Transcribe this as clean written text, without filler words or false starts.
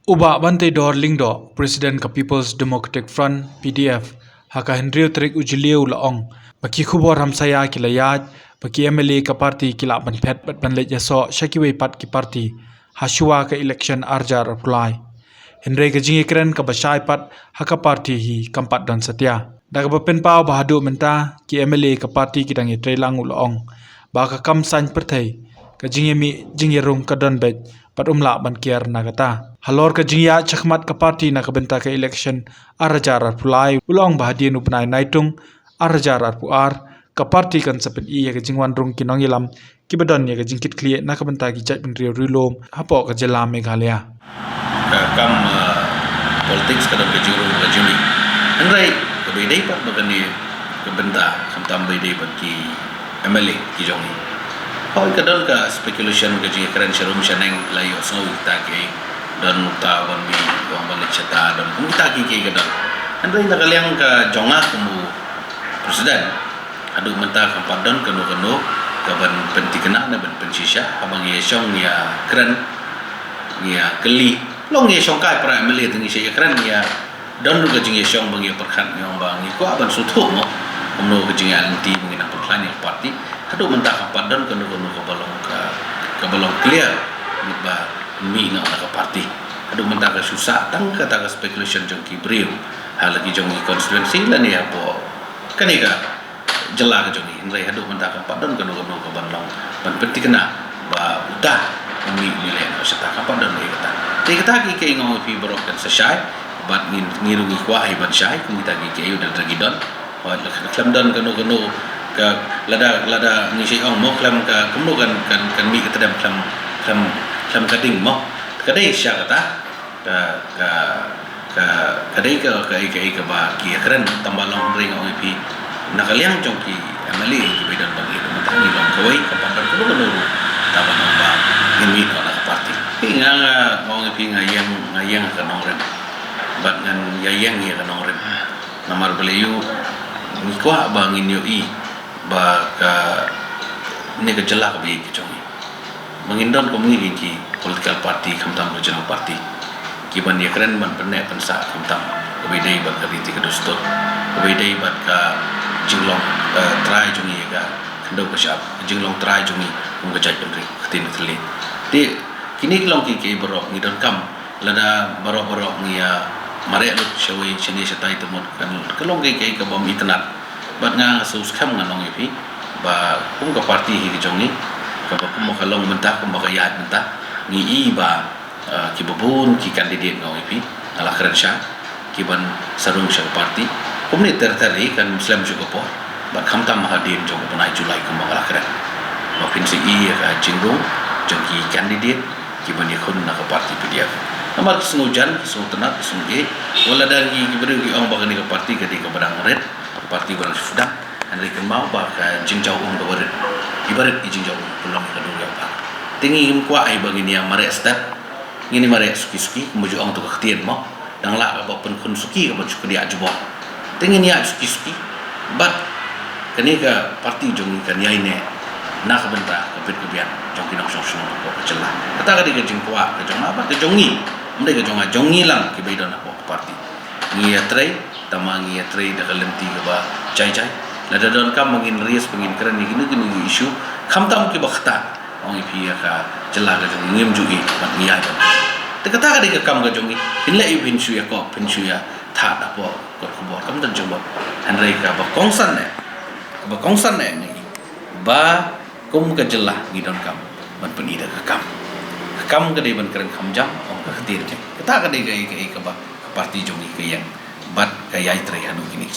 Uba Bante Dorling do President ka People's Democratic Front PDF haka Henry Trik Ujiliu laong baki khubor hamsaya kilayat baki MLA ka parti kila ban phet bat ban leja so shakiwe pat ki parti hasua ka election arjar apply Henry ka jingi kren ka basai pat haka parti hi kampat dan setia daga bapen pau bahadu menta ki MLA ka parti kidangi trelang laong baka kam san perthai ka jingi rung ka don bet pat umla ban kier nagata halor ka jingya chakmat ka parti na ka benta ka election arajar pulai ulong bahadien upnai naitung arajar puar ka parti kan sapet i ka jingwan rung kinong ilam ki badon ya ka jingkit klie na ka benta ki jat bin rio rilom hapo ka jela meghalaya kam politics ka dong ka jurung ka juni andai ka bedai pat bagani ka benta kam tambay dai pat ki MLA ki jongi Kau kadang ka speculation ka jing keren sharum shaneng layo so kita ke dan muta wan mi wang balik ceta dan kita ke kadang andai nak kalian ka jonga kumu presiden adu menta kampadon kanu ka ban pentikena na ban pensisha abang ye song ya keren ya keli long ye song kai pra MLA tingi she keren ya dan du ka jing ye song bang ye perkhan yang bang ko aban sutu mo umno ka jing anti mungkin apa plan yang parti Aduh mentah kapadan kanu ke balong clear ba mi na ka parti aduh mentah ka susah tang kata ka speculation jong ki brio hal lagi jong constituency lan ya po kanika jela ka jong indrai aduh mentah kapadan kanu ke balong ban penting kena ba utah mi nilai na sa kapadan ni kata ki ngong pi brok kan sa syai bat ngiru kwa ai ban syai kumita ki udah dragidon wa klamdan kanu lada ngisi ong mo klam ka kumno kan mi ka tadam klam kading mo kadai sya kata kadai ka ba ki keren tambalong ring ong pi nakaliang jong ki MLA ki bedan bagi mantangi long kawai ka pandar kuno taban ba ngimi no na parti pinga ong pi ngayang ka nongren bat ngan yayang ya ka nongren namar beliau ni kwa ba ngin yo i baka ni ka jela ka bi ki chongi mangindon ko mungi ki political party kamtam regional party ki ban ya keren man penne pensa kamtam ko bi dei bat ka biti ka dostor ko bi dei bat ka jinglong try jungi ga kendo ka shap jinglong try jungi ung ka jai pendri ktin tli ti kini klong ki borok ngidon kam lada borok ngia mare lut shawi chini shatai temot kan kelong ki ka bom internet bat nga sus kham nga nong ipi ba kum ka parti hi jongi ka ba kum ka long mentah kum ba yat mentah ngi i ba ki babun ki candidate ngau ipi ala keren sha ki ban sarung sha parti kum ni tertari kan muslim juga po ba kham tam hadim jong punai julai kum ba ala keren ba pin si i ka jingro jong ki candidate ki ban yakun na ka parti PDF namar sengujan sultanat sunge wala dan ki beri ki ong ba ni ka parti ka di ka badang red parti barang sudah andai kan mau ba ka jingjau bawaret ibarat jingjau pulang ka dulu apa tingi kwa ai bagi ni mare step ngini mare suki menuju ang tu ketien mo dang la ba pen kun suki ka suki dia jebo tingi ni suki bat kani ka parti jong kan yai ne na ka benta ka pit kebian jong kinong song ko ka celah kata ka di ka jingkwa ka jong apa ka jongi mendai ka jongi lang ki beidon apa parti ni trai tamangi trai da kalenti ka ba chai lada don kam mangin ries pengin keren ni gini isu kam tam ki bakhta ong ipi ka jela ga jong ngim jugi bat niya ba te kata ka de ka kam ga jongi hinla i bin shu ya ko pin shu ya tha da po ko bo kam dan jong ba hanrai ka ba kongsan ne ni ba kum ka jela ngi don kam ban peni da ka kam ka de ban keren kam jam ong ka khatir kata ka de ka ba parti jongi ka yang bat kayai trai hanu kini